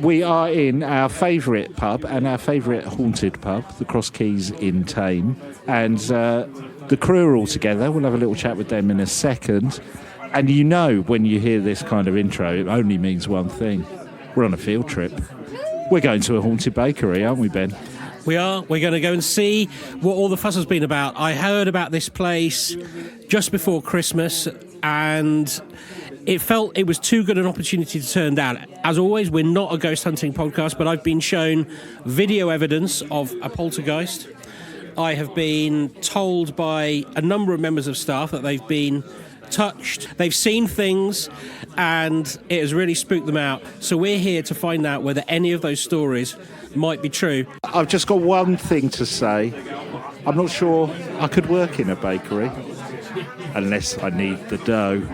We are in our favourite pub and our favourite haunted pub, the Cross Keys in Tame. And the crew are all together. We'll have a little chat with them in a second. And you know when you hear this kind of intro, it only means one thing. We're on a field trip. We're going to a haunted bakery, aren't we, Ben? We are. We're going to go and see what all the fuss has been about. I heard about this place just before Christmas, and it felt it was too good an opportunity to turn down. As always, we're not a ghost hunting podcast, but I've been shown video evidence of a poltergeist. I have been told by a number of members of staff that they've been touched, they've seen things, and it has really spooked them out. So we're here to find out whether any of those stories might be true. I've just got one thing to say. I'm not sure I could work in a bakery unless I need the dough.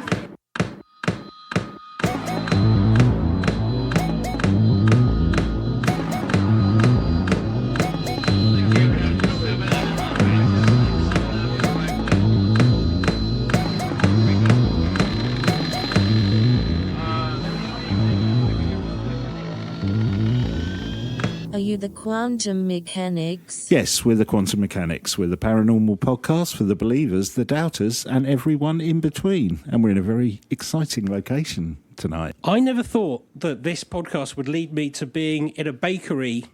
Are you the quantum mechanics? Yes, we're the Quantum Mechanics. We're the paranormal podcast for the believers, the doubters, and everyone in between. And we're in a very exciting location tonight. I never thought that this podcast would lead me to being in a bakery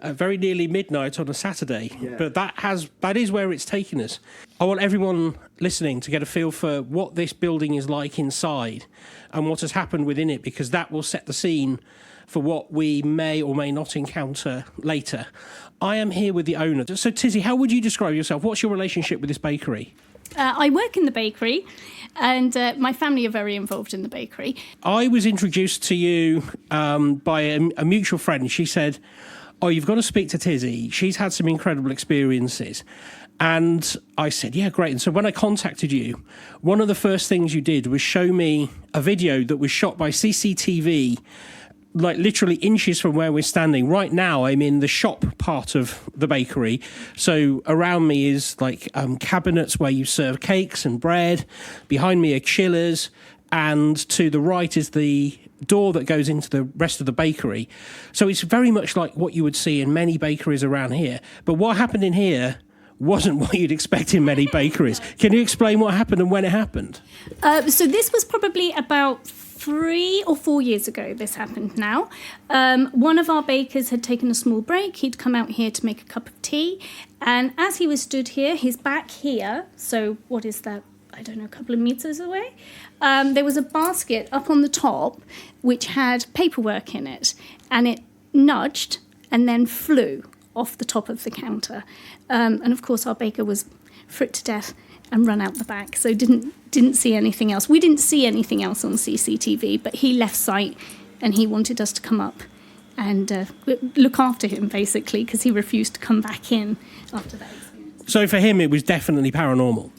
at very nearly midnight on a Saturday, but that is where it's taken us. I want everyone listening to get a feel for what this building is like inside and what has happened within it, because that will set the scene for what we may or may not encounter later. I am here with the owner. So, Tizzy, how would you describe yourself? What's your relationship with this bakery? I work in the bakery, and my family are very involved in the bakery. I was introduced to you by a mutual friend. She said, "Oh, you've got to speak to Tizzy. She's had some incredible experiences." And I said, yeah, great. And so when I contacted you, one of the first things you did was show me a video that was shot by CCTV, like literally inches from where we're standing. Right now, I'm in the shop part of the bakery. So around me is like cabinets where you serve cakes and bread. Behind me are chillers. And to the right is the door that goes into the rest of the bakery. So it's very much like what you would see in many bakeries around here. But what happened in here wasn't what you'd expect in many bakeries. Can you explain what happened and when it happened? So this was probably about 3 or 4 years ago this happened now. One of our bakers had taken a small break. He'd come out here to make a cup of tea. And as he was stood here, his back here, so what is that? I don't know, a couple of meters away. There was a basket up on the top which had paperwork in it. And it nudged and then flew off the top of the counter. And of course our baker was frightened to death and run out the back, so didn't see anything else. We didn't see anything else on CCTV, but he left sight and he wanted us to come up and look after him, basically, because he refused to come back in after that experience. So for him, it was definitely paranormal.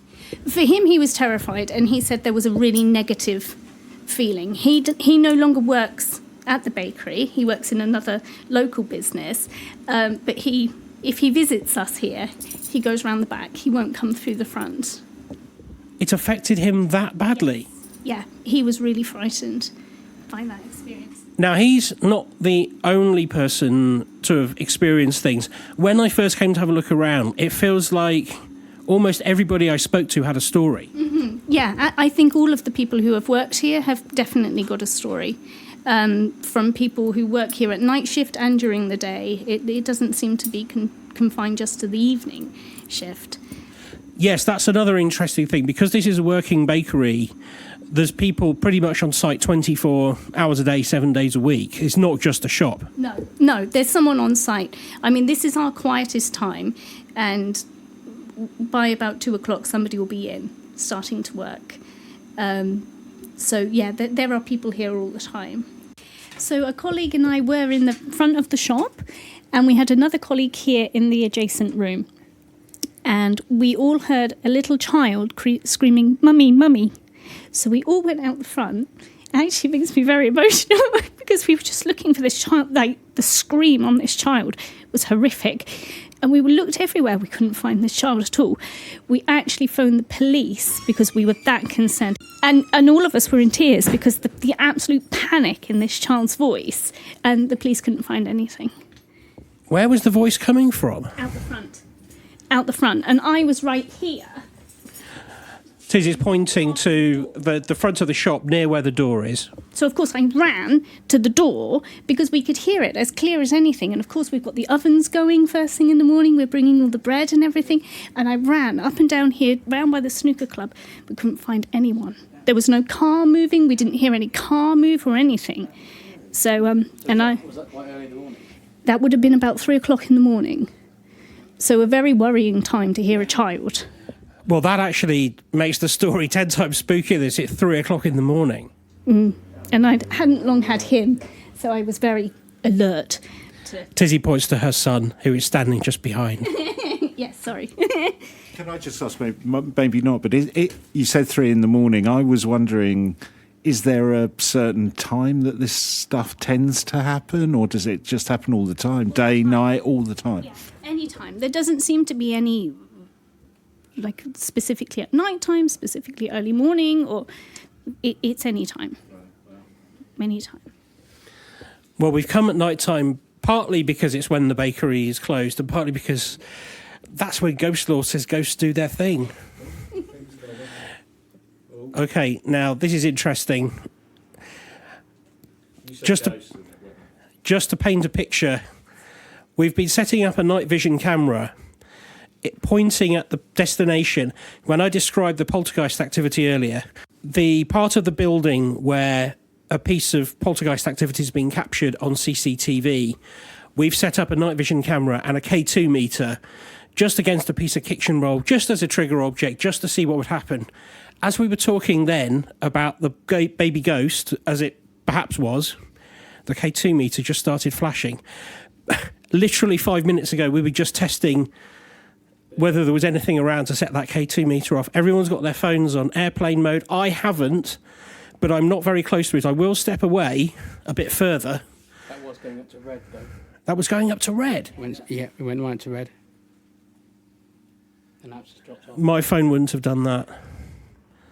For him, he was terrified, and he said there was a really negative feeling. He no longer works at the bakery. He works in another local business, but if he visits us here, he goes round the back. He won't come through the front. It affected him that badly? Yeah, he was really frightened by that experience. Now, he's not the only person to have experienced things. When I first came to have a look around, it feels like almost everybody I spoke to had a story. Mm-hmm. Yeah, I think all of the people who have worked here have definitely got a story. From people who work here at night shift and during the day. It doesn't seem to be confined just to the evening shift. Yes, that's another interesting thing. Because this is a working bakery, there's people pretty much on site 24 hours a day, 7 days a week. It's not just a shop. No, there's someone on site. I mean, this is our quietest time, and by about 2 o'clock, somebody will be in, starting to work. So, yeah, there are people here all the time. So a colleague and I were in the front of the shop, and we had another colleague here in the adjacent room. And we all heard a little child screaming, "Mummy, mummy." So we all went out the front. It actually makes me very emotional because we were just looking for this child. Like, the scream on this child was horrific. And we looked everywhere. We couldn't find this child at all. We actually phoned the police because we were that concerned. And all of us were in tears because the absolute panic in this child's voice. And the police couldn't find anything. Where was the voice coming from? Out the front. Out the front. And I was right here. Tizzy's pointing to the front of the shop near where the door is. So, of course, I ran to the door because we could hear it as clear as anything. And, of course, we've got the ovens going first thing in the morning. We're bringing all the bread and everything. And I ran up and down here, round by the snooker club. We couldn't find anyone. There was no car moving. We didn't hear any car move or anything. So, was that quite early in the morning? That would have been about 3 o'clock in the morning. So a very worrying time to hear a child. Well, that actually makes the story 10 times spookier. It's at 3 o'clock in the morning. And I hadn't long had him, so I was very alert. Tizzy points to her son, who is standing just behind. Yes, sorry. Can I just ask, maybe not, but you said 3 in the morning. I was wondering, is there a certain time that this stuff tends to happen, or does it just happen all the time? Day, night, all the time? Yeah, any time. There doesn't seem to be any, like, specifically at night time, specifically early morning, or it's any time. Any time. Well, we've come at night time partly because it's when the bakery is closed, and partly because that's when ghost law says ghosts do their thing. Okay, now this is interesting. Just to paint a picture, we've been setting up a night vision camera pointing at the destination. When I described the poltergeist activity earlier, the part of the building where a piece of poltergeist activity has been captured on CCTV, we've set up a night vision camera and a K2 meter just against a piece of kitchen roll, just as a trigger object, just to see what would happen. As we were talking then about the baby ghost, as it perhaps was, the K2 meter just started flashing. Literally 5 minutes ago, we were just testing whether there was anything around to set that K2 meter off. Everyone's got their phones on airplane mode. I haven't, but I'm not very close to it. I will step away a bit further. That was going up to red, though. That was going up to red? It went right to red. And that's just dropped off. My phone wouldn't have done that.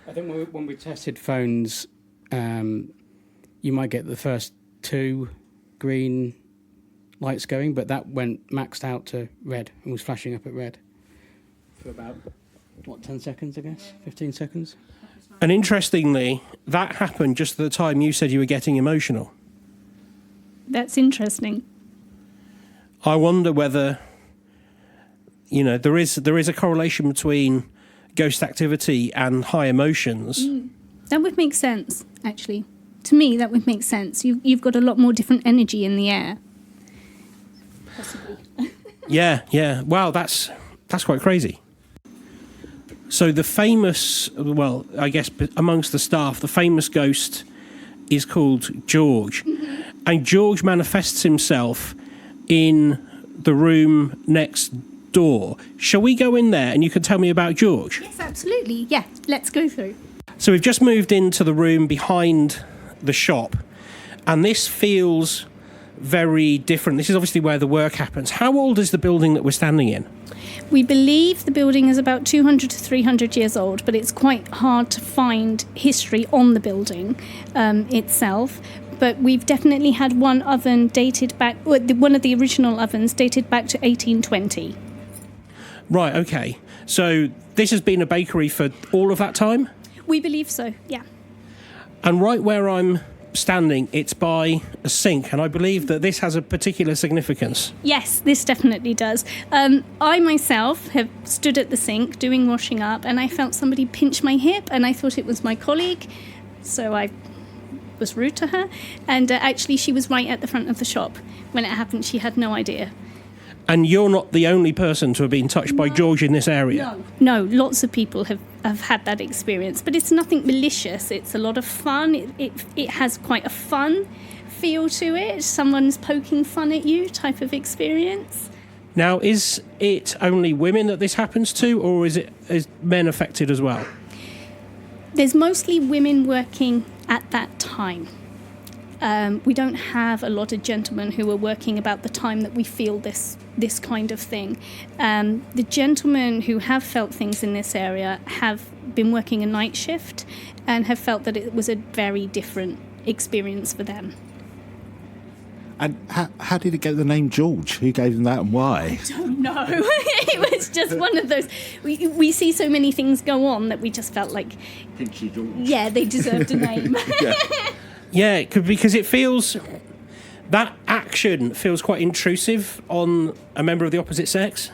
I think when we tested phones, you might get the first 2 green lights going, but that went maxed out to red and was flashing up at red for about, 10 seconds, I guess? 15 seconds? And interestingly, that happened just at the time you said you were getting emotional. That's interesting. I wonder whether, there is a correlation between ghost activity and high emotions. That would make sense, actually. To me, that would make sense. You've got a lot more different energy in the air. Possibly. Yeah. Wow, that's quite crazy. So the famous, I guess amongst the staff, the famous ghost is called George. And George manifests himself in the room next door. Shall we go in there and you can tell me about George? Yes, absolutely. Yeah, let's go through. So we've just moved into the room behind the shop, and this feels very different. This is obviously where the work happens. How old is the building that we're standing in? We believe the building is about 200 to 300 years old, but it's quite hard to find history on the building itself. But we've definitely had one oven dated back, one of the original ovens dated back to 1820. Right, okay. So this has been a bakery for all of that time? We believe so, yeah. And right where I'm standing, it's by a sink, and I believe that this has a particular significance. Yes, this definitely does. I myself have stood at the sink doing washing up, and I felt somebody pinch my hip, and I thought it was my colleague, so I was rude to her, and actually she was right at the front of the shop. When it happened, she had no idea. And you're not the only person to have been touched by George in this area? No, lots of people have had that experience, but it's nothing malicious. It's a lot of fun. It has quite a fun feel to it. Someone's poking fun at you type of experience. Now, is it only women that this happens to, or is men affected as well? There's mostly women working at that time. We don't have a lot of gentlemen who are working about the time that we feel this kind of thing. The gentlemen who have felt things in this area have been working a night shift and have felt that it was a very different experience for them. And how did it get the name George? Who gave them that and why? I don't know. It was just one of those. We see so many things go on that we just felt like, Pinchy George. yeah, they deserved a name. Yeah, because it feels... That action feels quite intrusive on a member of the opposite sex.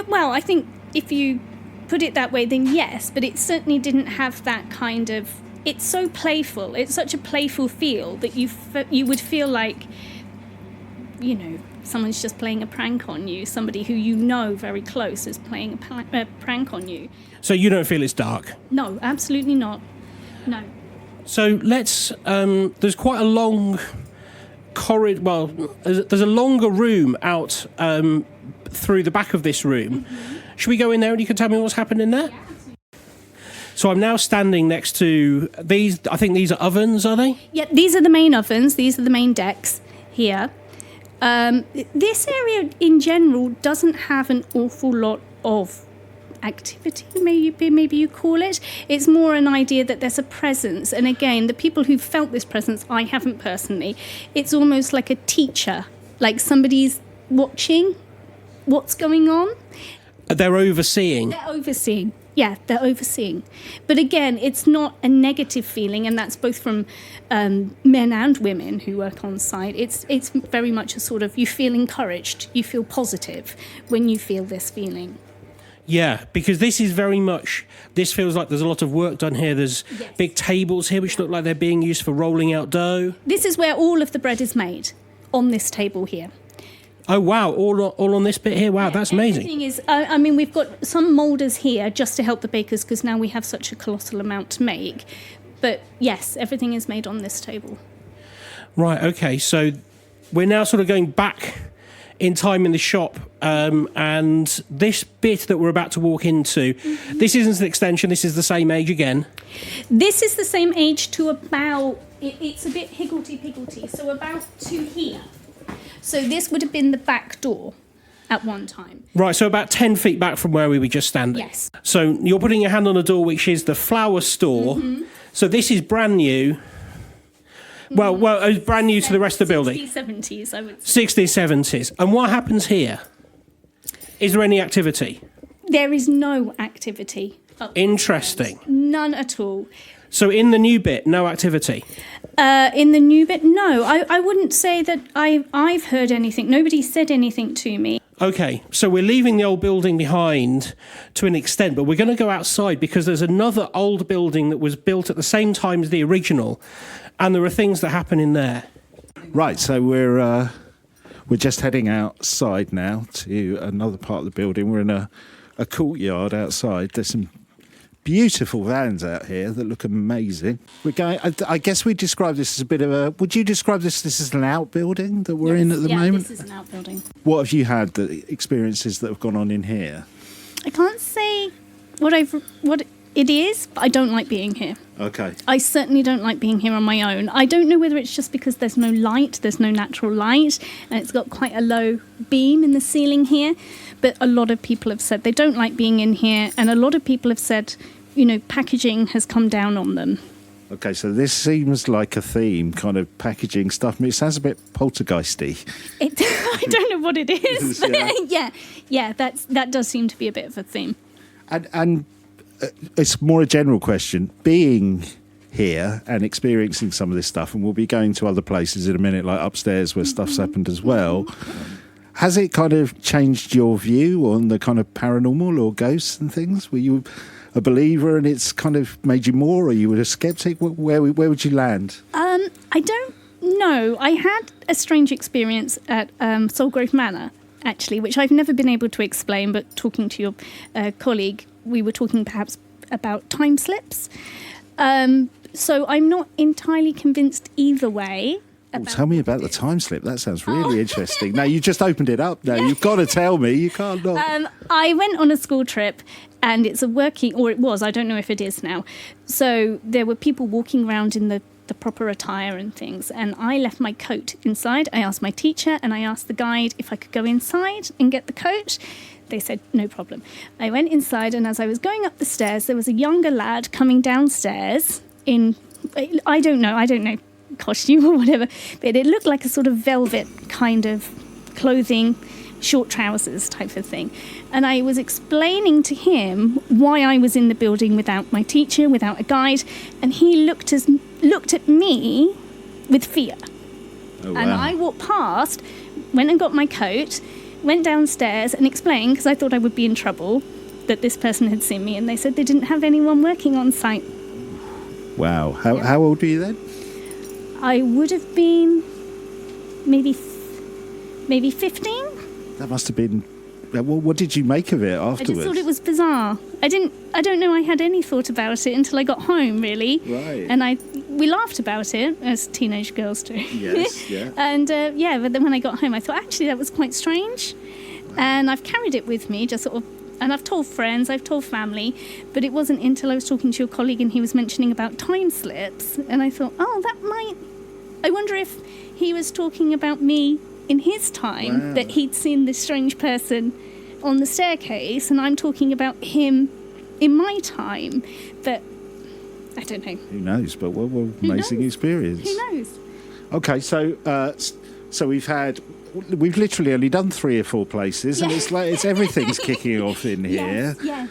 Well, I think if you put it that way, then yes, but it certainly didn't have that kind of... It's so playful. It's such a playful feel that you would feel like, you know, someone's just playing a prank on you. Somebody who you know very close is playing a prank on you. So you don't feel it's dark? No, absolutely not. No. So let's... there's quite a long corridor... Well, there's a longer room out through the back of this room. Mm-hmm. Should we go in there and you can tell me what's happened in there? Yeah. So I'm now standing next to these, I think these are ovens, are they? Yeah, these are the main ovens. These are the main decks here. This area in general doesn't have an awful lot of activity, maybe you call it. It's more an idea that there's a presence. And again, the people who've felt this presence, I haven't personally. It's almost like a teacher, like somebody's watching what's going on. They're overseeing. They're overseeing. Yeah, they're overseeing. But again, it's not a negative feeling, and that's both from men and women who work on site. It's very much a sort of, you feel encouraged, you feel positive when you feel this feeling. Yeah, because this is very much, this feels like there's a lot of work done here. There's big tables here which look like they're being used for rolling out dough. This is where all of the bread is made, on this table here. Oh, wow, all on this bit here? Wow, that's amazing. Everything is, I mean, we've got some moulders here just to help the bakers because now we have such a colossal amount to make. But yes, everything is made on this table. Right, okay, so we're now sort of going back in time in the shop, and this bit that we're about to walk into, this isn't an extension, this is the same age again. This is the same age to about, it's a bit higgledy-piggledy, so about to here. So this would have been the back door at one time. Right, so about 10 feet back from where we were just standing. Yes. So you're putting your hand on the door, which is the flower store. Mm-hmm. So this is brand new. Well, it's brand new to the rest of the building. 60s, 70s, I would say. 60s, 70s. And what happens here? Is there any activity? There is no activity. Interesting. None at all. So in the new bit, no activity? In the new bit, no. I wouldn't say that I've heard anything. Nobody said anything to me. Okay, so we're leaving the old building behind to an extent, but we're going to go outside because there's another old building that was built at the same time as the original, and there are things that happen in there. Right, so we're just heading outside now to another part of the building. We're in a courtyard outside. There's some beautiful vans out here that look amazing. We're going. I guess we describe this as a bit of a... Would you describe this as an outbuilding that we're in at the moment? This is an outbuilding. What have you had, the experiences that have gone on in here? I can't say what it is, but I don't like being here. Okay. I certainly don't like being here on my own. I don't know whether it's just because there's no light, there's no natural light, and it's got quite a low beam in the ceiling here. But a lot of people have said they don't like being in here, and a lot of people have said, you know, packaging has come down on them. Okay, so this seems like a theme, kind of packaging stuff. I mean, it sounds a bit poltergeisty. I don't know what it is, but yeah, that does seem to be a bit of a theme. And it's more a general question. Being here and experiencing some of this stuff, and we'll be going to other places in a minute, like upstairs where stuff's happened as well. Has it kind of changed your view on the kind of paranormal or ghosts and things? Were you a believer and it's kind of made you more, or you were a skeptic? Where would you land? I don't know. I had a strange experience at Soulgrove Manor, actually, which I've never been able to explain, but talking to your colleague, we were talking perhaps about time slips. So I'm not entirely convinced either way. Tell me about the time slip. That sounds really interesting. Now, you just opened it up now. You've got to tell me. You can't not. I went on a school trip, and it's a working, or it was, I don't know if it is now. So there were people walking around in the the proper attire and things. And I left my coat inside. I asked my teacher and I asked the guide if I could go inside and get the coat. They said, no problem. I went inside, and as I was going up the stairs, there was a younger lad coming downstairs in, I don't know, costume or whatever, but it looked like a sort of velvet kind of clothing, short trousers type of thing. And I was explaining to him why I was in the building without my teacher, without a guide, and he looked at me with fear. Oh, wow. And I walked past, went and got my coat, went downstairs and explained, because I thought I would be in trouble, that this person had seen me, and they said they didn't have anyone working on site. Wow. How old were you then? I would have been maybe 15. That must have been... What did you make of it afterwards? I just thought it was bizarre. I don't know I had any thought about it until I got home, really. Right. And we laughed about it, as teenage girls do. Yes, yeah. And but then when I got home, I thought, actually, that was quite strange. And I've carried it with me, just sort of, and I've told friends, I've told family, but it wasn't until I was talking to your colleague and he was mentioning about time slips, and I thought, I wonder if he was talking about me in his time, wow, that he'd seen this strange person on the staircase, and I'm talking about him in my time. But I don't know. Who knows? But what an amazing experience. Who knows? Okay, so we've literally only done 3 or 4 places, and it's everything's kicking off in here. Yes.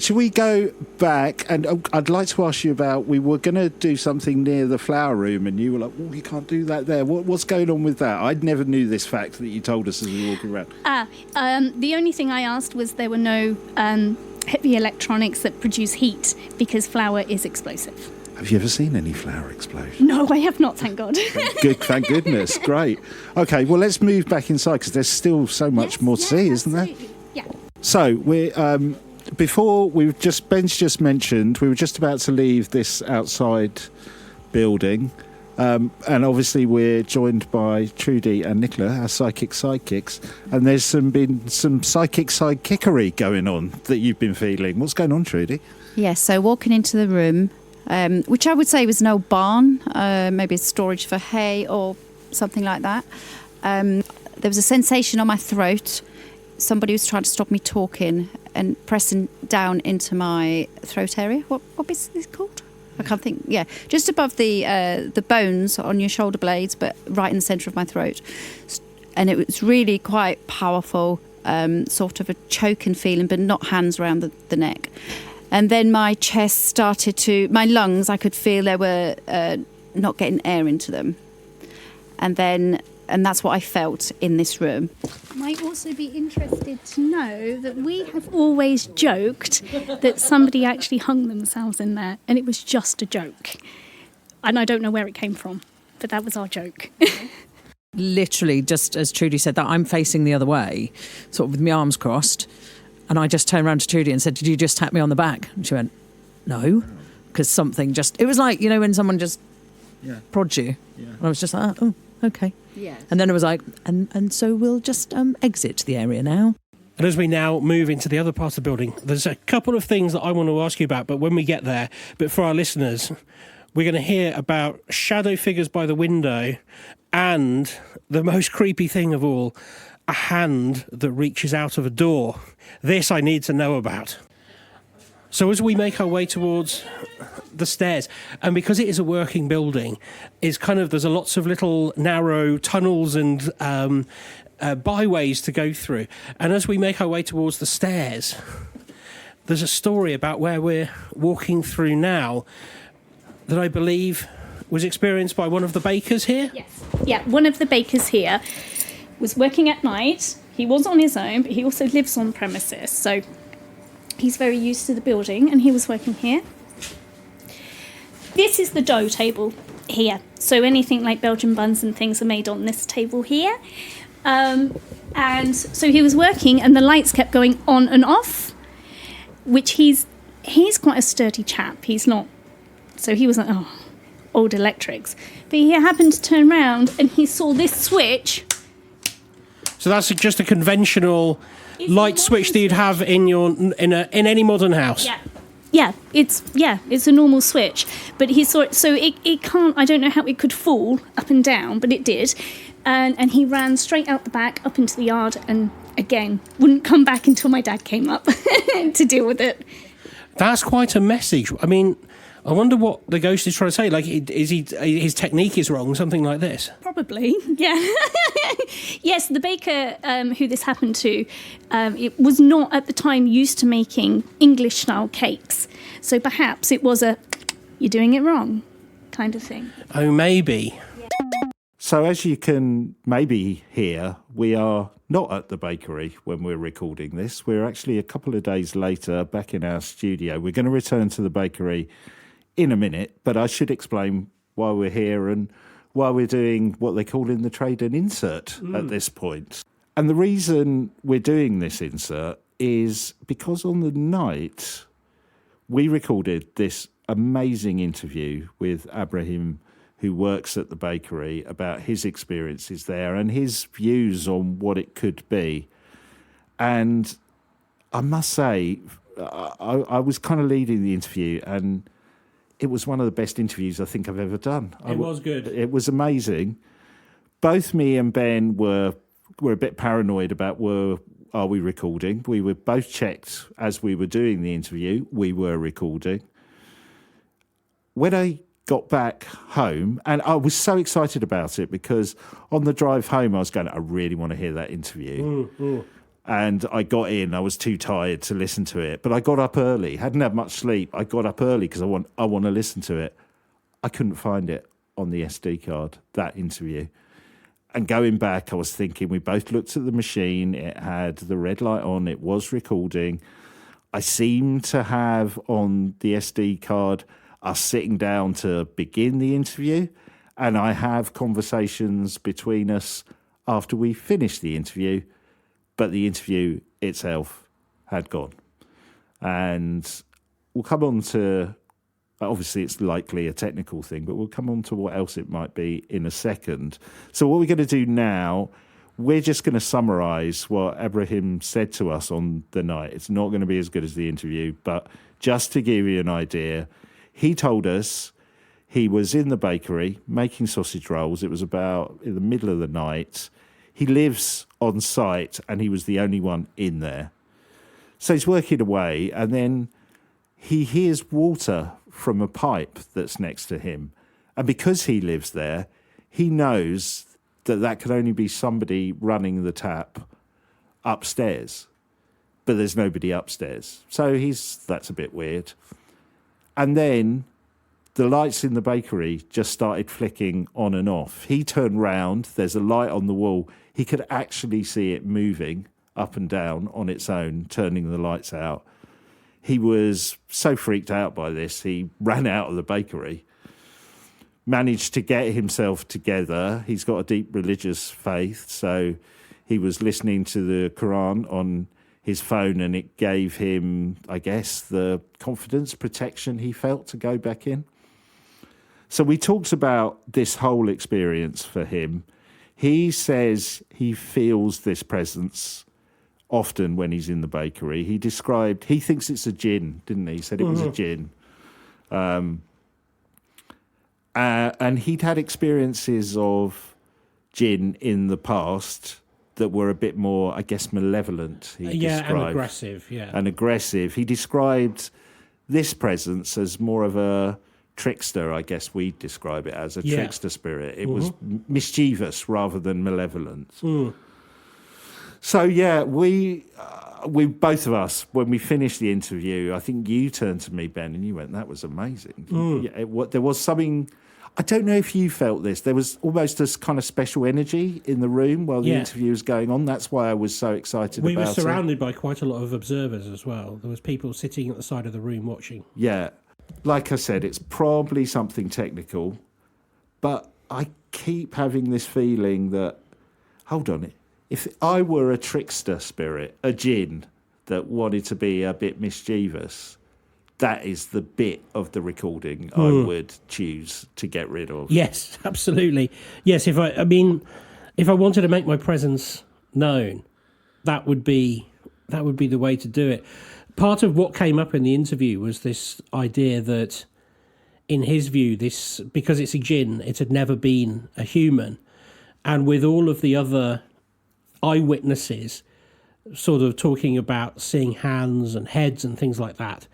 Should we go back? And I'd like to ask you about, we were going to do something near the flower room, and you were like, "Oh, you can't do that there." What's going on with that? I never knew this fact that you told us as we were walking around. The only thing I asked was there were no heavy electronics that produce heat, because flour is explosive. Have you ever seen any flower explosion? No, I have not, thank God. Thank goodness. Great. Okay, well, let's move back inside, because there's still so much more to see, isn't there? Yeah. So we're before Ben's just mentioned we were just about to leave this outside building, and obviously we're joined by Trudy and Nicola, our psychic sidekicks, and there's been some psychic sidekickery going on that you've been feeling. What's going on, Trudy? Yes, so walking into the room, which I would say was an old barn, maybe a storage for hay or something like that. There was a sensation on my throat. Somebody was trying to stop me talking and pressing down into my throat area. What is this called? I can't think. Yeah, just above the bones on your shoulder blades, but right in the centre of my throat. And it was really quite powerful, sort of a choking feeling, but not hands around the neck. And then my chest started my lungs, I could feel they were not getting air into them. And that's what I felt in this room. Might also be interested to know that we have always joked that somebody actually hung themselves in there, and it was just a joke. And I don't know where it came from, but that was our joke. Literally, just as Trudy said that, I'm facing the other way, sort of with my arms crossed, and I just turned around to Trudy and said, "Did you just tap me on the back?" And she went, "No," because something it was like, when someone just prods you. Yeah. And I was just like, "Oh, okay." Yes. And then it was like, and so we'll just exit the area now. And as we now move into the other part of the building, there's a couple of things that I want to ask you about, but when we get there, but for our listeners, we're going to hear about shadow figures by the window and the most creepy thing of all, a hand that reaches out of a door. This I need to know about. So as we make our way towards the stairs, and because it is a working building, there's lots of little narrow tunnels and byways to go through. And as we make our way towards the stairs, there's a story about where we're walking through now that I believe was experienced by one of the bakers here. Yes. Yeah, one of the bakers here was working at night. He was on his own, but he also lives on premises, so he's very used to the building, and he was working here. This is the dough table here. So anything like Belgian buns and things are made on this table here. And so he was working, and the lights kept going on and off, which he's quite a sturdy chap. He's not, so he was like, old electrics. But he happened to turn around, and he saw this switch. So that's just a conventional light switch that you'd have in any modern house. Yeah. it's a normal switch, but he saw it, so it can't. I don't know how it could fall up and down, but it did, and he ran straight out the back up into the yard, and again wouldn't come back until my dad came up to deal with it. That's quite a message. I mean, I wonder what the ghost is trying to say. Like, his technique is wrong, something like this? Probably, yeah. Yes, the baker who this happened to, it was not at the time used to making English-style cakes. So perhaps it was you're doing it wrong kind of thing. Oh, maybe. So as you can maybe hear, we are not at the bakery when we're recording this. We're actually a couple of days later back in our studio. We're going to return to the bakery in a minute, but I should explain why we're here and why we're doing what they call in the trade an insert at this point. And the reason we're doing this insert is because on the night we recorded this amazing interview with Abraham, who works at the bakery, about his experiences there and his views on what it could be. And I must say, I was kind of leading the interview, and it was one of the best interviews I think I've ever done. It was good. It was amazing. Both me and Ben were a bit paranoid about are we recording. We were both checked as we were doing the interview. We were recording. When I got back home, and I was so excited about it because on the drive home I was going, I really want to hear that interview. And I got in, I was too tired to listen to it, but I got up early, hadn't had much sleep. I got up early because I want to listen to it. I couldn't find it on the SD card, that interview. And going back, I was thinking, we both looked at the machine, it had the red light on, it was recording. I seemed to have on the SD card us sitting down to begin the interview, and I have conversations between us after we finish the interview, but the interview itself had gone. And we'll come on to, obviously it's likely a technical thing, but we'll come on to what else it might be in a second. So what we're going to do now, we're just going to summarise what Abraham said to us on the night. It's not going to be as good as the interview, but just to give you an idea, he told us he was in the bakery making sausage rolls. It was about in the middle of the night. He lives on site and he was the only one in there. So he's working away and then he hears water from a pipe that's next to him. And because he lives there, he knows that can only be somebody running the tap upstairs. But there's nobody upstairs. So that's a bit weird. And then the lights in the bakery just started flicking on and off. He turned round, there's a light on the wall. He could actually see it moving up and down on its own, turning the lights out. He was so freaked out by this, he ran out of the bakery, managed to get himself together. He's got a deep religious faith, so he was listening to the Quran on his phone, and it gave him, I guess, the confidence, protection he felt to go back in. So we talked about this whole experience for him. He says he feels this presence often when he's in the bakery. He thinks it's a Jinn, didn't he? He said it was a Jinn. And he'd had experiences of Jinn in the past that were a bit more, I guess, malevolent. And aggressive, And aggressive. He described this presence as more of a trickster, I guess we'd describe it as, a trickster spirit. It was mischievous rather than malevolent. So, we both of us, when we finished the interview, I think you turned to me, Ben, and you went, that was amazing. There was something, I don't know if you felt this, there was almost this kind of special energy in the room while the interview was going on. That's why I was so excited about it. We were surrounded by quite a lot of observers as well. There was people sitting at the side of the room watching. Yeah. Like I said, it's probably something technical, but I keep having this feeling that, hold on, if I were a trickster spirit, a Jinn that wanted to be a bit mischievous, that is the bit of the recording I would choose to get rid of. Yes, absolutely. Yes, if I wanted to make my presence known, that would be the way to do it. part of what came up in the interview was this idea that, in his view, this, because it's a jinn, it had never been a human. And with all of the other eyewitnesses sort of talking about seeing hands and heads and things like that,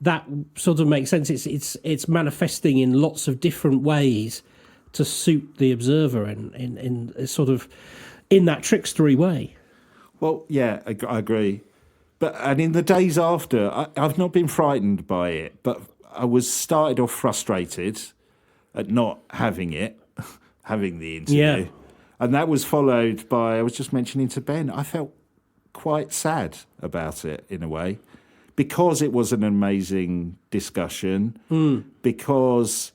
that sort of makes sense. It's manifesting in lots of different ways to suit the observer in sort of in that trickstery way. Well, yeah, I agree. And in the days after, I've not been frightened by it, but I was started off frustrated at not having it, having the interview. Yeah. And that was followed by, I was just mentioning to Ben, I felt quite sad about it in a way, because it was an amazing discussion, because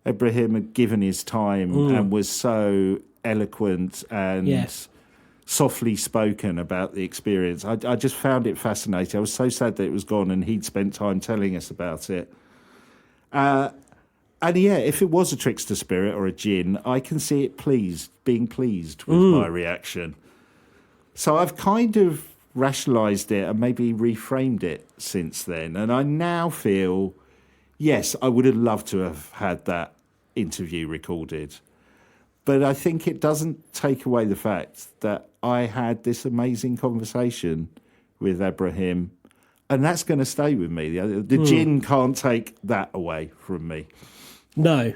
Ibrahim had given his time and was so eloquent and softly spoken about the experience. I just found it fascinating. I was so sad that it was gone and he'd spent time telling us about it. And yeah, if it was a trickster spirit or a jinn, I can see it being pleased with my reaction. So I've kind of rationalised it and maybe reframed it since then. And I now feel, yes, I would have loved to have had that interview recorded. But I think it doesn't take away the fact that I had this amazing conversation with Ibrahim, and that's going to stay with me. The jinn can't take that away from me. No.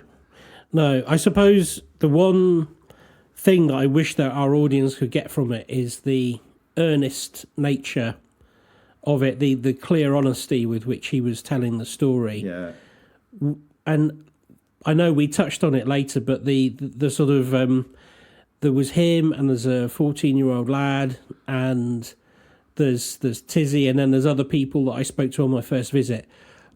I suppose the one thing that I wish that our audience could get from it is the earnest nature of it, the clear honesty with which he was telling the story. Yeah. And I know we touched on it later, but the sort of there was him, and there's a 14-year-old lad, and there's Tizzy, and then there's other people that I spoke to on my first visit.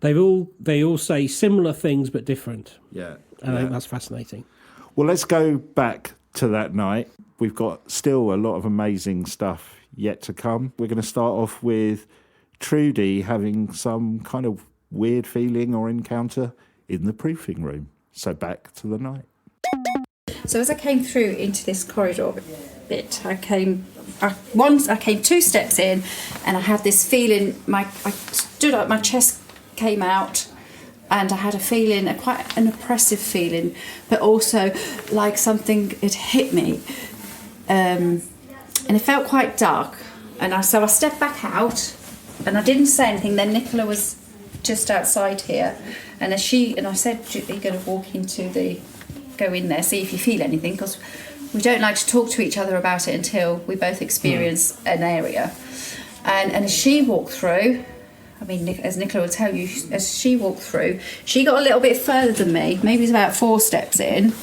They all say similar things but different. Yeah. And I think that's fascinating. Well, let's go back to that night. We've got still a lot of amazing stuff yet to come. We're going to start off with Trudy having some kind of weird feeling or encounter in the proofing room. So back to the night. So as I came through into this corridor bit, I came 2 steps in, and I had this feeling. I stood up, my chest came out, and I had a feeling, quite an oppressive feeling, but also like something had hit me, and it felt quite dark. And so I stepped back out, and I didn't say anything. Then Nicola was just outside here, and I said, "Are you going to go in there, see if you feel anything?" Because we don't like to talk to each other about it until we both experience an area. And as she walked through, I mean, as Nicola will tell you, as she walked through, she got a little bit further than me, maybe it's about 4 steps in,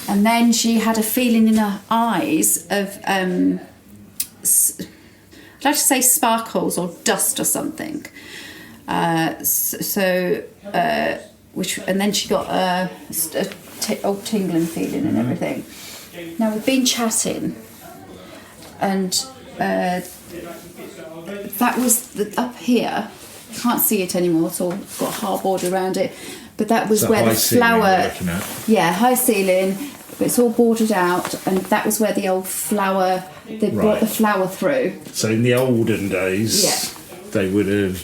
and then she had a feeling in her eyes of, I'd like to say sparkles or dust or something. And then she got a old tingling feeling and everything. Now we've been chatting, and that was up here. Can't see it anymore. It's all got hardboard around it, but that was where the flower. Yeah, high ceiling. But it's all bordered out, and that was where the old flower. They brought the flower through. So in the olden days, they would have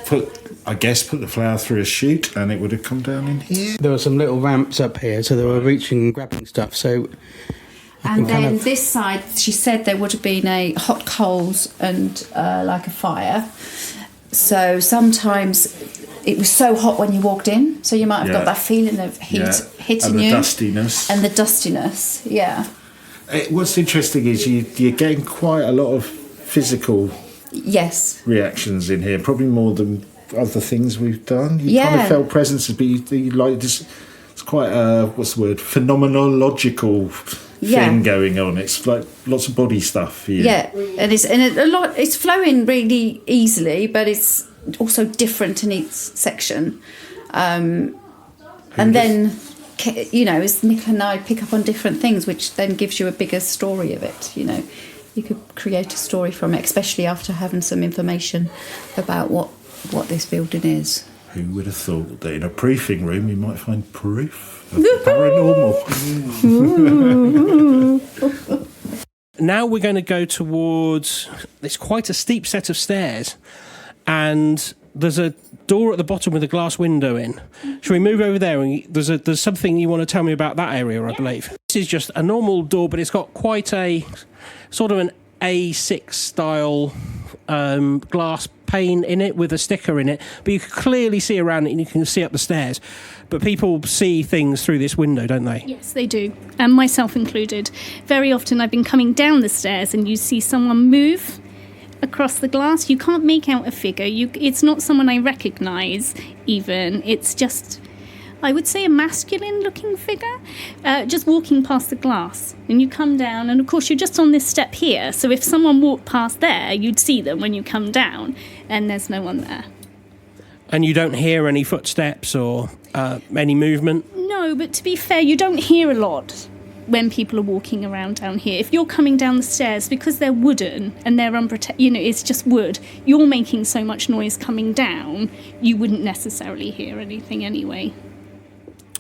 put the flower through a chute, and it would have come down in here. There were some little ramps up here, so they were reaching and grabbing stuff. So, and then this side, she said there would have been a hot coals and like a fire. So sometimes it was so hot when you walked in, so you might have got that feeling of heat hitting you. And the dustiness. Yeah. What's interesting is you're getting quite a lot of physical reactions in here, probably more than other things we've done. You kind of felt presences, but you like this. It's quite a phenomenological thing going on. It's like lots of body stuff here. Yeah, and it's flowing really easily, but it's also different in each section. And then, as Nicola and I pick up on different things, which then gives you a bigger story of it. You could create a story from it, especially after having some information about what this building is. Who would have thought that in a proofing room you might find proof of the paranormal? Now we're going to go towards, it's quite a steep set of stairs, and there's a door at the bottom with a glass window in. Shall we move over there? And there's something you want to tell me about that area, I believe. This is just a normal door, but it's got quite a sort of an A6 style glass pane in it with a sticker in it, but you can clearly see around it and you can see up the stairs. But people see things through this window, don't they? Yes, they do, and myself included. Very often I've been coming down the stairs and you see someone move across the glass. You can't make out a figure. It's not someone I recognise even. It's just, I would say, a masculine-looking figure, just walking past the glass. And you come down, and of course you're just on this step here, so if someone walked past there, you'd see them when you come down, and there's no one there. And you don't hear any footsteps or any movement? No, but to be fair, you don't hear a lot when people are walking around down here. If you're coming down the stairs, because they're wooden and they're unprotected, it's just wood, you're making so much noise coming down, you wouldn't necessarily hear anything anyway.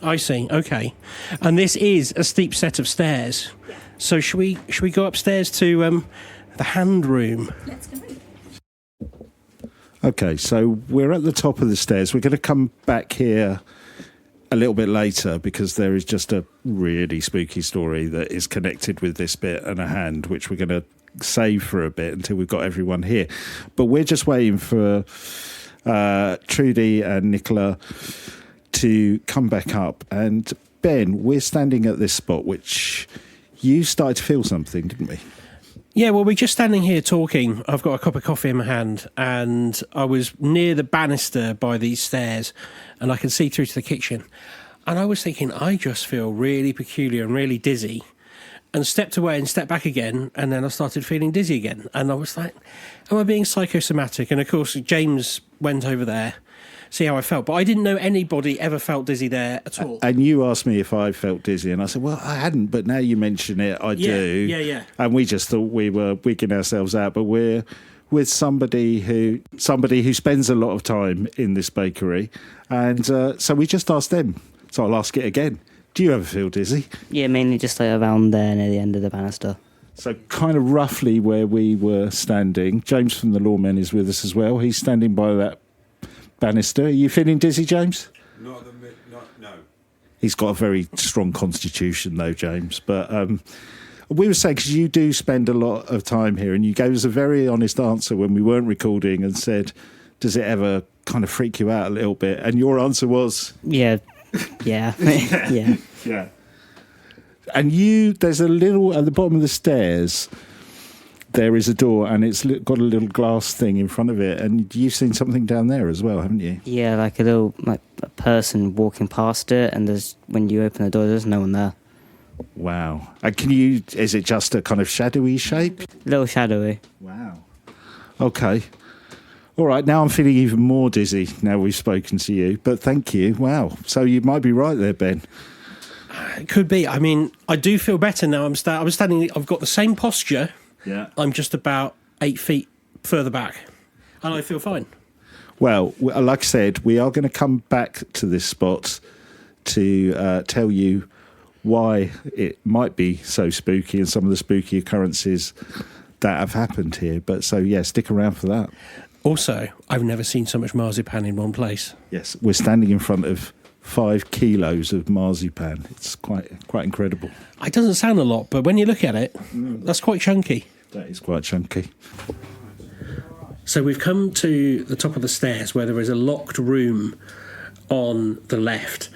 I see, okay. And this is a steep set of stairs. So should we go upstairs to the hand room? Let's go. Okay, so we're at the top of the stairs. We're going to come back here a little bit later because there is just a really spooky story that is connected with this bit and a hand, which we're going to save for a bit until we've got everyone here. But we're just waiting for Trudy and Nicola to come back up. And Ben, we're standing at this spot, which you started to feel something, didn't we? Yeah, well, we're just standing here talking. I've got a cup of coffee in my hand, and I was near the banister by these stairs, and I can see through to the kitchen. And I was thinking, I just feel really peculiar and really dizzy, and stepped away and stepped back again, and then I started feeling dizzy again. And I was like, am I being psychosomatic? And of course, James went over there, see how I felt. But I didn't know anybody ever felt dizzy there at all. And you asked me if I felt dizzy, and I said, well, I hadn't, but now you mention it, I do. Yeah. And we just thought we were wigging ourselves out, but we're with somebody who spends a lot of time in this bakery, and so we just asked them. So I'll ask it again. Do you ever feel dizzy? Yeah, mainly just like around there near the end of the banister. So kind of roughly where we were standing. James from the Lawmen is with us as well. He's standing by that banister. Are you feeling dizzy, James? No. He's got a very strong constitution, though, James. But we were saying, because you do spend a lot of time here, and you gave us a very honest answer when we weren't recording and said, does it ever kind of freak you out a little bit? And your answer was... Yeah. Yeah. And there's a little, at the bottom of the stairs, there is a door, and it's got a little glass thing in front of it, and you've seen something down there as well, haven't you? Yeah, like a person walking past it, and when you open the door, there's no one there. Wow. And is it just a kind of shadowy shape? A little shadowy. Wow. Okay. All right, now I'm feeling even more dizzy now we've spoken to you, but thank you. Wow. So you might be right there, Ben. It could be. I mean, I do feel better now. I'm standing, I've got the same posture. Yeah. I'm just about 8 feet further back, and I feel fine. Well, like I said, we are going to come back to this spot to tell you why it might be so spooky and some of the spooky occurrences that have happened here. But so, yeah, stick around for that. Also, I've never seen so much marzipan in one place. Yes, we're standing in front of 5 kilos of marzipan. It's quite incredible. It doesn't sound a lot, but when you look at it, that's quite chunky. That is quite chunky. So we've come to the top of the stairs where there is a locked room on the left,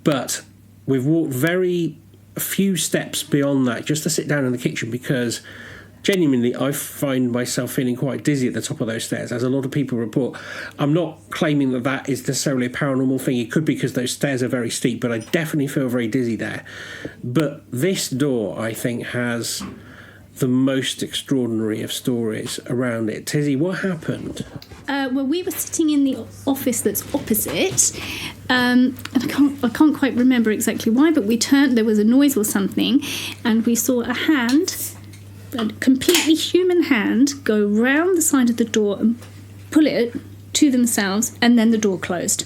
but we've walked very few steps beyond that just to sit down in the kitchen because genuinely I find myself feeling quite dizzy at the top of those stairs, as a lot of people report. I'm not claiming that is necessarily a paranormal thing. It could be because those stairs are very steep, but I definitely feel very dizzy there. But this door, I think, has the most extraordinary of stories around it. Tizzy, what happened? Well, we were sitting in the office that's opposite, and I can't quite remember exactly why, but we turned, there was a noise or something, and we saw a hand, a completely human hand, go round the side of the door and pull it to themselves, and then the door closed.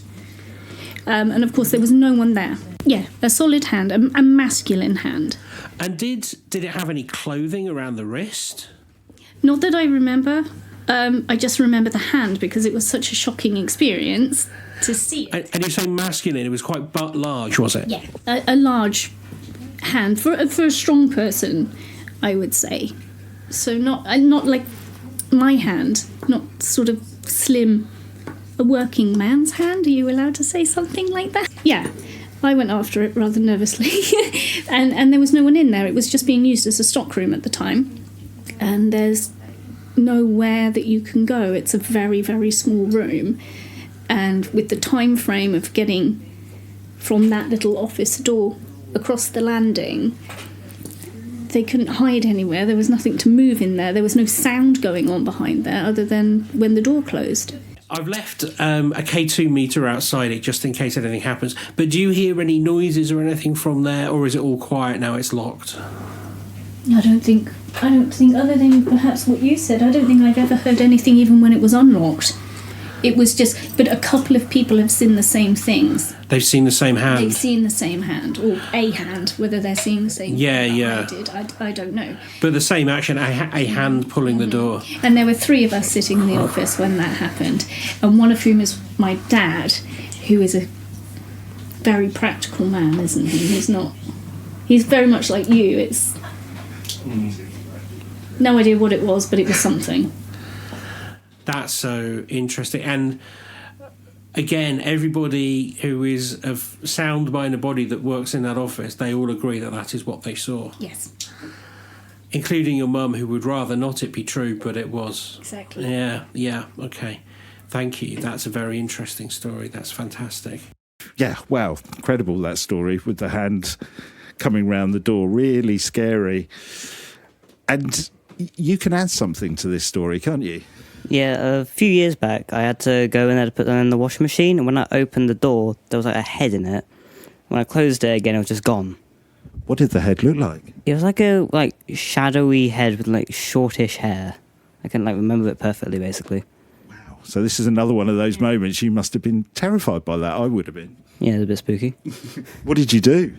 And of course, there was no one there. Yeah, a solid hand, a masculine hand. And did it have any clothing around the wrist? Not that I remember. I just remember the hand because it was such a shocking experience to see it. And you're saying masculine, it was quite large, was it? Yeah, a large hand for a strong person, I would say. So not like my hand, not sort of slim, a working man's hand. Are you allowed to say something like that? Yeah, I went after it rather nervously, and there was no one in there. It was just being used as a stockroom at the time, and there's nowhere that you can go. It's a very, very small room, and with the time frame of getting from that little office door across the landing, they couldn't hide anywhere. There was nothing to move in there. There was no sound going on behind there other than when the door closed. I've left a K2 meter outside it just in case anything happens, but do you hear any noises or anything from there, or is it all quiet now it's locked? I don't think, other than perhaps what you said, I don't think I've ever heard anything even when it was unlocked. It was just, but a couple of people have seen the same things. They've seen the same hand? They've seen the same hand, or a hand, whether they're seeing the same hand that I did, I don't know. But the same action, a hand pulling the door. And there were 3 of us sitting in the office when that happened, and one of whom is my dad, who is a very practical man, isn't he? He's very much like you. It's no idea what it was, but it was something. That's so interesting. And again, everybody who is of sound mind and body that works in that office, they all agree that that is what they saw. Yes. Including your mum, who would rather not it be true, but it was. Exactly. Yeah, okay. Thank you. That's a very interesting story. That's fantastic. Yeah, wow, incredible, that story with the hand coming round the door. Really scary. And you can add something to this story, can't you? Yeah, a few years back, I had to go in there to put them in the washing machine, and when I opened the door, there was like a head in it. When I closed it again, it was just gone. What did the head look like? It was like a shadowy head with shortish hair. I can remember it perfectly, basically. Wow. So this is another one of those moments. You must have been terrified by that. I would have been. Yeah, it was a bit spooky. What did you do?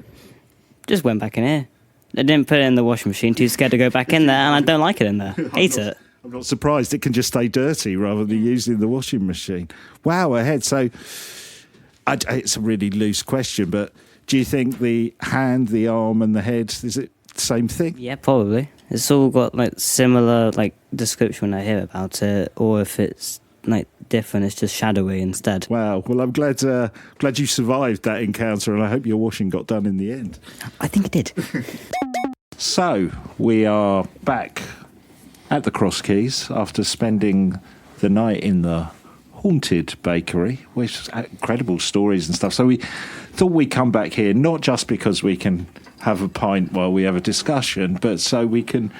Just went back in here. I didn't put it in the washing machine, too scared to go back in there, and I don't like it in there. Hate it. I'm not surprised. It can just stay dirty rather than using the washing machine. Wow, a head. So it's a really loose question, but do you think the hand, the arm and the head, is it the same thing? Yeah, probably. It's all got similar description when I hear about it, or if it's different, it's just shadowy instead. Wow. Well, I'm glad you survived that encounter, and I hope your washing got done in the end. I think it did. So we are back at the Cross Keys after spending the night in the haunted bakery, with incredible stories and stuff. So we thought we'd come back here, not just because we can have a pint while we have a discussion, but so we can,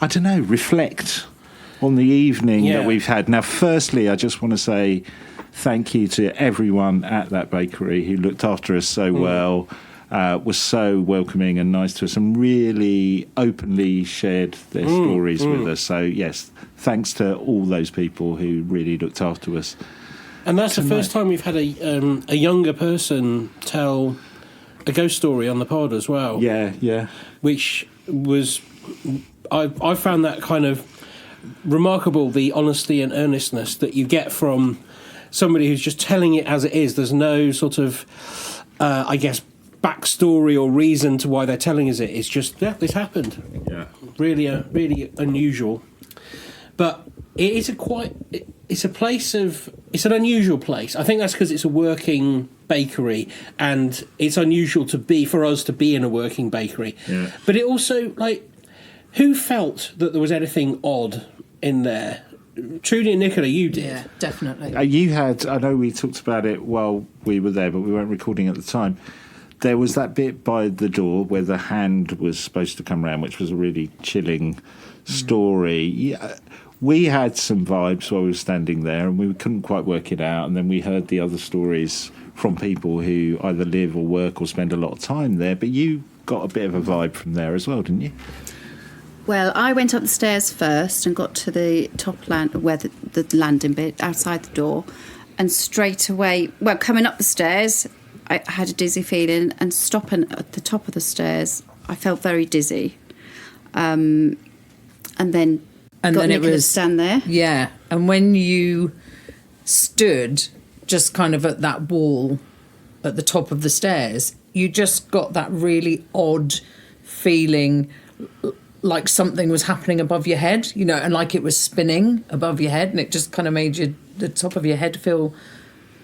reflect on the evening that we've had. Now, firstly, I just want to say thank you to everyone at that bakery who looked after us so well, was so welcoming and nice to us, and really openly shared their stories with us. So, yes, thanks to all those people who really looked after us. And that's the first time we've had a younger person tell a ghost story on the pod as well. Yeah. Which was... I found that kind of remarkable, the honesty and earnestness that you get from somebody who's just telling it as it is. There's no sort of, backstory or reason to why they're telling us it. It's just, this happened. Yeah. Really unusual. But it's an unusual place. I think that's because it's a working bakery, and it's unusual for us to be in a working bakery. Yeah. But it also, who felt that there was anything odd in there? Trudy and Nicola, you did. Yeah, definitely. I know we talked about it while we were there, but we weren't recording at the time. There was that bit by the door where the hand was supposed to come round, which was a really chilling story. Yeah, we had some vibes while we were standing there, and we couldn't quite work it out. And then we heard the other stories from people who either live or work or spend a lot of time there. But you got a bit of a vibe from there as well, didn't you? Well, I went up the stairs first and got to the top where the landing bit outside the door, and straight away, coming up the stairs, I had a dizzy feeling, and stopping at the top of the stairs, I felt very dizzy. And then and Got then Nicholas it was stand there. Yeah, and when you stood just kind of at that wall at the top of the stairs, you just got that really odd feeling like something was happening above your head, you know, and like it was spinning above your head, and it just kind of made the top of your head feel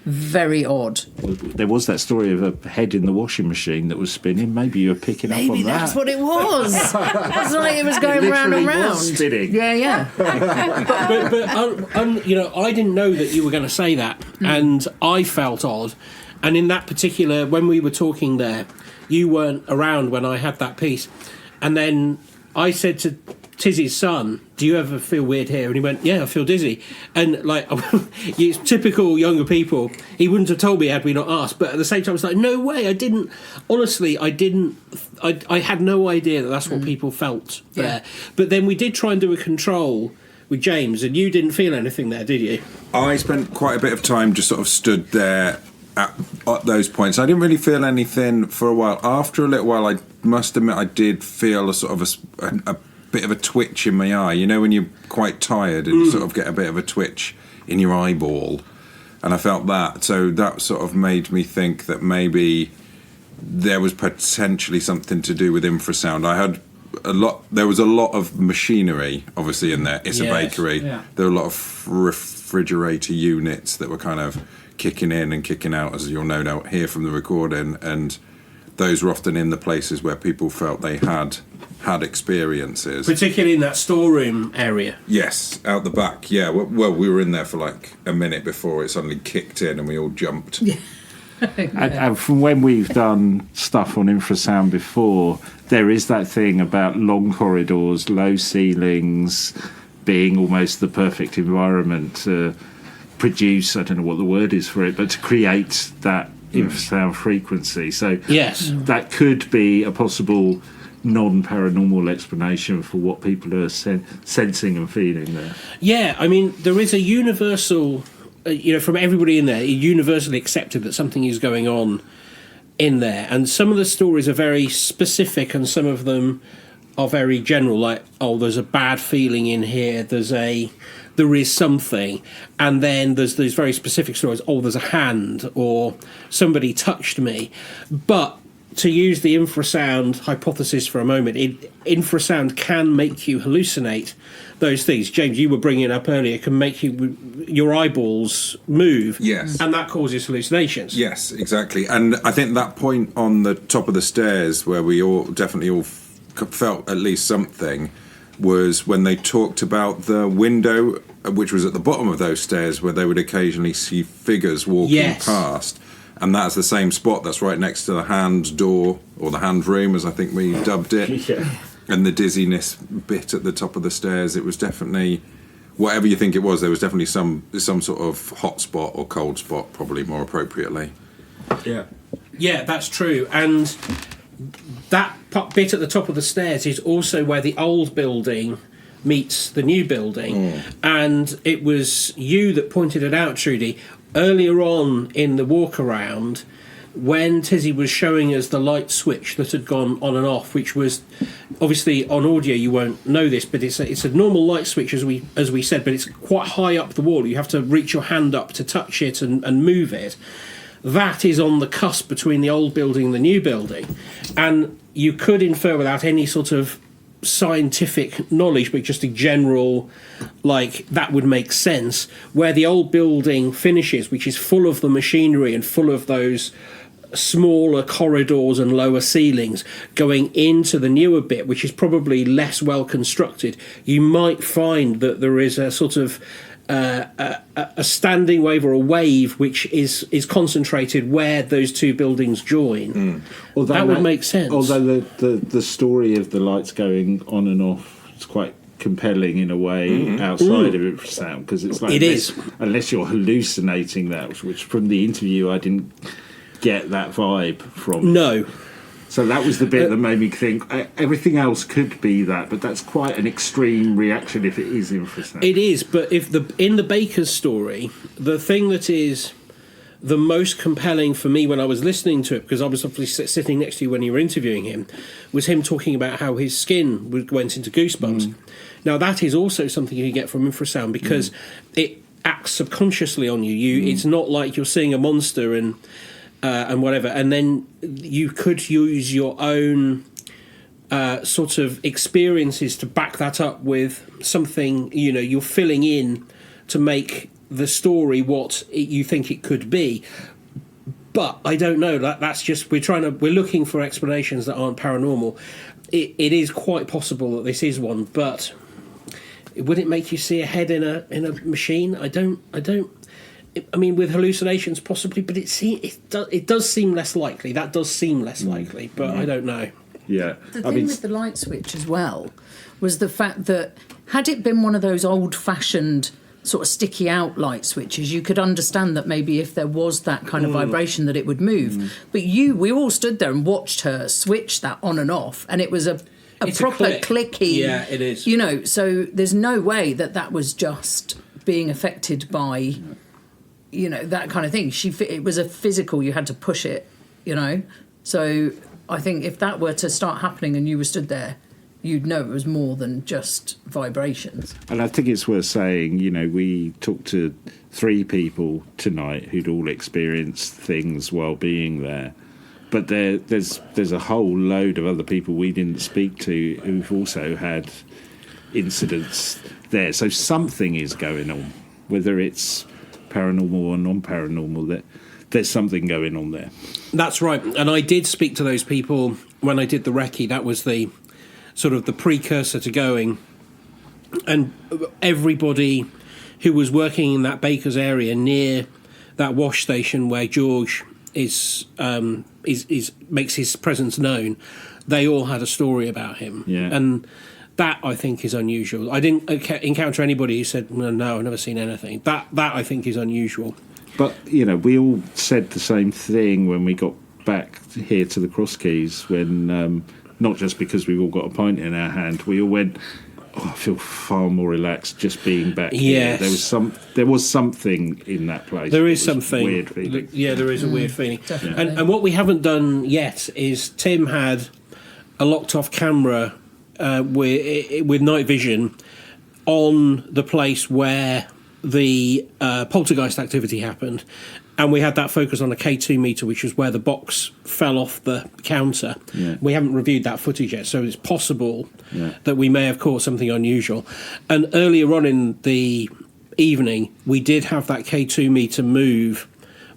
very odd. Well, there was that story of a head in the washing machine that was spinning. Maybe you were picking up on that. Maybe that's what it was. That's like it was going round and round. Was spinning. Yeah. but you know, I didn't know that you were going to say that, and I felt odd. And in that particular, when we were talking there, you weren't around when I had that piece, and then I said to Tizzy's son, "Do you ever feel weird here?" And he went, "Yeah, I feel dizzy." And like, it's typical younger people. He wouldn't have told me had we not asked. But at the same time, I was like, "No way, I didn't." Honestly, I didn't. I had no idea that that's what people felt there. But then we did try and do a control with James, and you didn't feel anything there, did you? I spent quite a bit of time just sort of stood there at those points. I didn't really feel anything for a while. After a little while, I must admit, I did feel a sort of a bit of a twitch in my eye. You know, when you're quite tired and you sort of get a bit of a twitch in your eyeball, and I felt that. So that sort of made me think that maybe there was potentially something to do with infrasound. There was a lot of machinery obviously in there. It's a bakery. Yeah. There were a lot of refrigerator units that were kind of kicking in and kicking out, as you'll no doubt hear from the recording, and those were often in the places where people felt they had experiences. Particularly in that storeroom area. Yes, out the back, yeah. Well, we were in there for like a minute before it suddenly kicked in and we all jumped. Yeah. And from when we've done stuff on infrasound before, there is that thing about long corridors, low ceilings, being almost the perfect environment to produce, I don't know what the word is for it, but to create that infrasound frequency. So yes, that could be a possible non-paranormal explanation for what people are sensing and feeling there. Yeah, I mean, there is a universal, from everybody in there, universally accepted that something is going on in there. And some of the stories are very specific and some of them are very general, like, oh, there's a bad feeling in here, there is something. And then there's these very specific stories, oh, there's a hand, or somebody touched me. But to use the infrasound hypothesis for a moment, infrasound can make you hallucinate those things. James, you were bringing up earlier, can make your eyeballs move. Yes. And that causes hallucinations. Yes, exactly. And I think that point on the top of the stairs where we all felt at least something was when they talked about the window, which was at the bottom of those stairs, where they would occasionally see figures walking past. And that's the same spot that's right next to the hand door, or the hand room, as I think we dubbed it. Yeah. And the dizziness bit at the top of the stairs, it was definitely, whatever you think it was, there was definitely some sort of hot spot or cold spot, probably more appropriately. Yeah. Yeah, that's true. And that bit at the top of the stairs is also where the old building meets the new building. And it was you that pointed it out, Trudy, earlier on in the walk around, when Tizzy was showing us the light switch that had gone on and off, which was obviously on audio you won't know this, but it's a normal light switch as we said, but it's quite high up the wall. You have to reach your hand up to touch it and move it. That is on the cusp between the old building and the new building, and you could infer without any sort of scientific knowledge, but just a general, like, that would make sense, where the old building finishes, which is full of the machinery and full of those smaller corridors and lower ceilings, going into the newer bit, which is probably less well constructed. You might find that there is a sort of a standing wave or a wave which is concentrated where those two buildings join. That would make sense. Although the story of the lights going on and off is quite compelling in a way outside of infrasound, because it's like unless you're hallucinating that, which from the interview I didn't get that vibe from. No. So that was the bit that made me think everything else could be that, but that's quite an extreme reaction if it is infrasound. It is, but in the Baker's story, the thing that is the most compelling for me when I was listening to it, because I was obviously sitting next to you when you were interviewing him, was him talking about how his skin went into goosebumps. Now, that is also something you get from infrasound, because it acts subconsciously on you. It's not like you're seeing a monster and whatever, and then you could use your own sort of experiences to back that up with something, you're filling in to make the story what you think it could be. But I don't know, that's just, we're looking for explanations that aren't paranormal. It is quite possible that this is one, but would it make you see a head in a machine? I mean, with hallucinations possibly, but it does seem less likely. That does seem less likely, but I don't know. Yeah. The thing with the light switch as well was the fact that had it been one of those old-fashioned sort of sticky out light switches, you could understand that maybe if there was that kind of vibration that it would move. But we all stood there and watched her switch that on and off, and it was a proper clicky. Yeah, it is. So there's no way that was just being affected by, that kind of thing. It was a physical, you had to push it, So I think if that were to start happening and you were stood there, you'd know it was more than just vibrations. And I think it's worth saying, we talked to 3 people tonight who'd all experienced things while being there. But there's a whole load of other people we didn't speak to who've also had incidents there. So something is going on, whether it's paranormal or non-paranormal, there's something going on there. That's right. And I did speak to those people when I did the recce. That was the sort of the precursor to going. And everybody who was working in that baker's area near that wash station where George is makes his presence known, they all had a story about him. Yeah. And that, I think, is unusual. I didn't encounter anybody who said, no, I've never seen anything. That I think is unusual. But, we all said the same thing when we got back here to the Cross Keys, when, not just because we've all got a pint in our hand, we all went, I feel far more relaxed just being back here. Yes. There was something in that place. There is something. Weird feeling. Yeah, there is a weird feeling. Definitely. And what we haven't done yet is Tim had a locked-off camera with night vision on the place where the poltergeist activity happened, and we had that focus on a K2 meter, which was where the box fell off the counter. Yeah. We haven't reviewed that footage yet, so it's possible that we may have caught something unusual. And earlier on in the evening, we did have that K2 meter move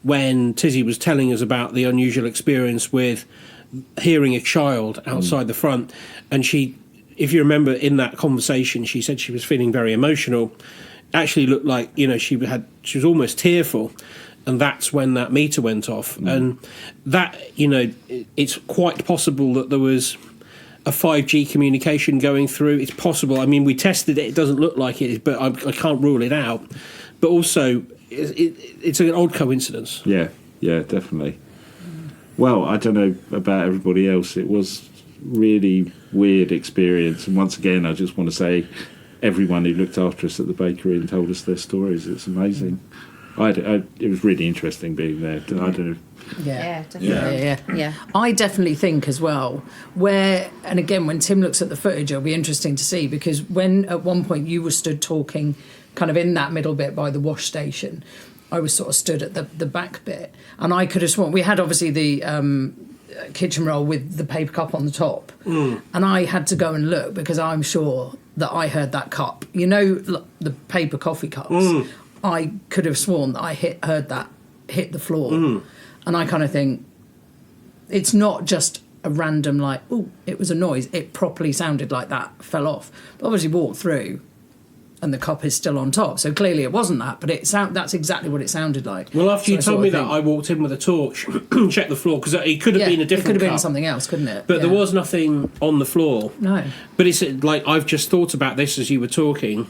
when Tizzy was telling us about the unusual experience with hearing a child outside the front. And she, if you remember in that conversation, she said she was feeling very emotional. Actually looked like, she was almost tearful. And that's when that meter went off. And that, it's quite possible that there was a 5G communication going through. It's possible. I mean, we tested it. It doesn't look like it is, but I can't rule it out. But also, it's an odd coincidence. Yeah, definitely. Well, I don't know about everybody else. It was really weird experience. And once again, I just want to say, everyone who looked after us at the bakery and told us their stories, it's amazing. It was really interesting being there. I don't know. Yeah, definitely. Yeah. I definitely think as well, and again, when Tim looks at the footage, it'll be interesting to see, because when at one point you were stood talking kind of in that middle bit by the wash station, I was sort of stood at the back bit, and I could have sworn we had obviously the kitchen roll with the paper cup on the top, and I had to go and look because I'm sure that I heard that cup. The paper coffee cups. I could have sworn that I heard that hit the floor. And I kind of think it's not just a random it was a noise. It properly sounded like that fell off. But obviously walked through and the cup is still on top. So clearly it wasn't that, but that's exactly what it sounded like. Well, after you told me that, I walked in with a torch, checked the floor, because it could have been a different cup. It could have been something else, couldn't it? But there was nothing on the floor. No. But it's like, I've just thought about this as you were talking.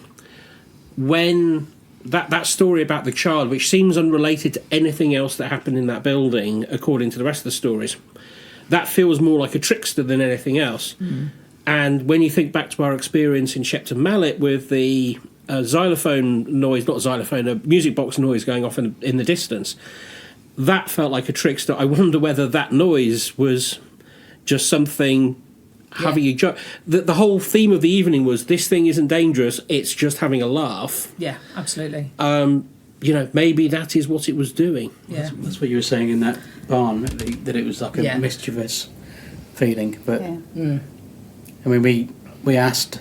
When that story about the child, which seems unrelated to anything else that happened in that building, according to the rest of the stories, that feels more like a trickster than anything else. And when you think back to our experience in Shepton Mallet with the xylophone noise, not xylophone, a music box noise going off in the distance, that felt like a trickster. I wonder whether that noise was just something having a joke. The whole theme of the evening was this thing isn't dangerous, it's just having a laugh. Yeah, absolutely. Maybe that is what it was doing. Yeah. That's what you were saying in that barn, that it was like a mischievous feeling. But I mean, we asked,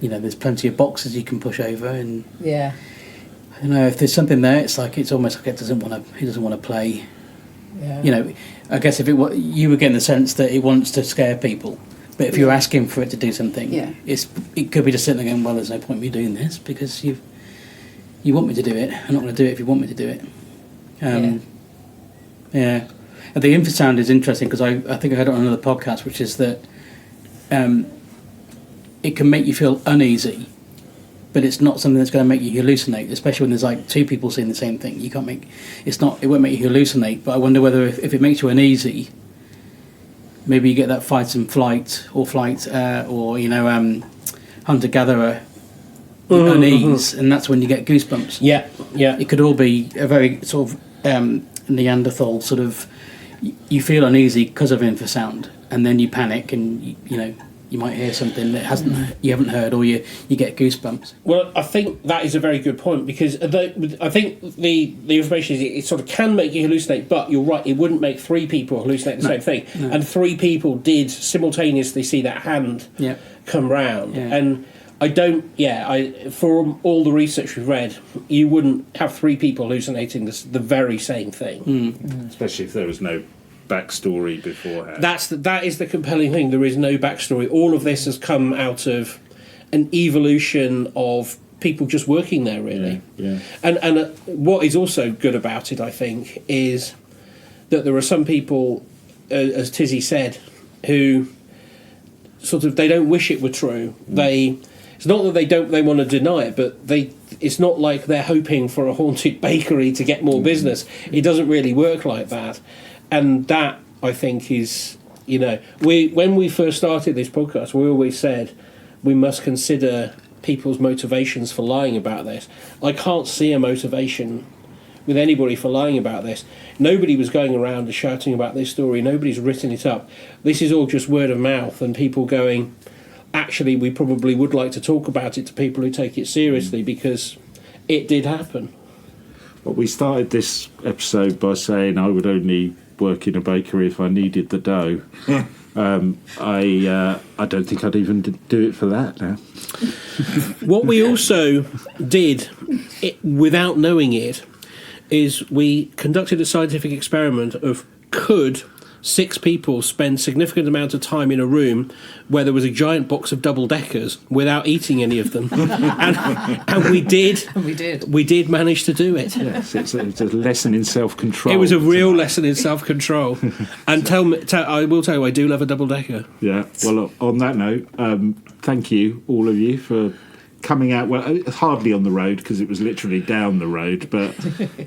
there's plenty of boxes you can push over, and Yeah. I don't know if there's something there. It's almost like he doesn't want to play. Yeah. I guess if you were getting the sense that it wants to scare people, but if you're asking for it to do something, it could be just sitting there going, well, there's no point in me doing this because you want me to do it. I'm not going to do it if you want me to do it. Yeah. And the infrasound is interesting because I think I heard it on another podcast, which is that it can make you feel uneasy, but it's not something that's going to make you hallucinate, especially when there's like two people seeing the same thing. It won't make you hallucinate, but I wonder whether if it makes you uneasy, maybe you get that fight and flight, or hunter-gatherer unease, and that's when you get goosebumps. Yeah. It could all be a very sort of Neanderthal sort of, you feel uneasy because of infrasound, and then you panic, and you might hear something that you haven't heard, or you get goosebumps. Well, I think that is a very good point, because I think the information is it sort of can make you hallucinate, but you're right, it wouldn't make three people hallucinate the same thing. No. And three people did simultaneously see that hand come round. Yeah. And for all the research we've read, you wouldn't have three people hallucinating the very same thing. Especially if there was no backstory beforehand. That is the compelling thing. There is no backstory. All of this has come out of an evolution of people just working there, really. Yeah. And what is also good about it, I think, is that there are some people, as Tizzy said, who sort of, they don't wish it were true. It's not that they want to deny it, but it's not like they're hoping for a haunted bakery to get more business. It doesn't really work like that. And that, I think, is, when we first started this podcast, we always said we must consider people's motivations for lying about this. I can't see a motivation with anybody for lying about this. Nobody was going around and shouting about this story. Nobody's written it up. This is all just word of mouth and people going, actually, we probably would like to talk about it to people who take it seriously because it did happen. Well, we started this episode by saying I would only work in a bakery if I needed the dough. I don't think I'd even do it for that now. What we also did, without knowing it, is we conducted a scientific experiment of could 6 people spend significant amount of time in a room where there was a giant box of double-deckers without eating any of them. and we did. We did manage to do it. Yes, it's a lesson in self-control. It was a real lesson in self-control. And I will tell you, I do love a double-decker. Yeah, well, on that note, thank you, all of you, for coming out. Well, hardly on the road because it was literally down the road, but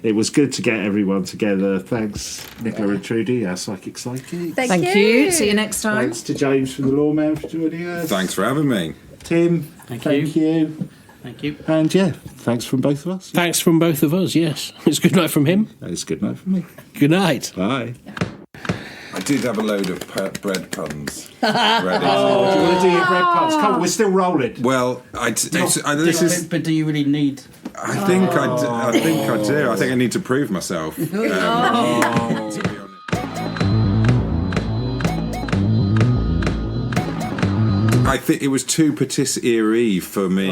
it was good to get everyone together. Thanks, Nicola and Trudy, our psychic psychics. Thank you. See you next time. Thanks to James from the Lawman for joining us. Thanks for having me. Tim, thank you. Thank you. And thanks from both of us. Thanks from both of us, yes. It's good night from him. It's good night from me. Good night. Bye. I did have a load of bread puns ready. Oh, do you want to do your bread puns? Come on, we're still rolling. Well, But do you really need? I think I do. I think I need to prove myself. To be honest. I think it was too patisserie for me.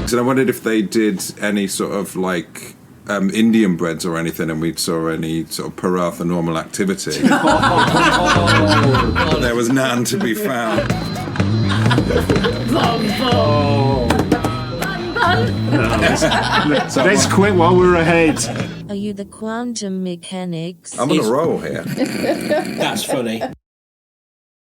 So I wondered if they did any sort of like Indian breads or anything, and we saw any sort of paranormal activity. There was none to be found. Let's quit while we're ahead. Are you the quantum mechanics? I'm on a roll here. That's funny.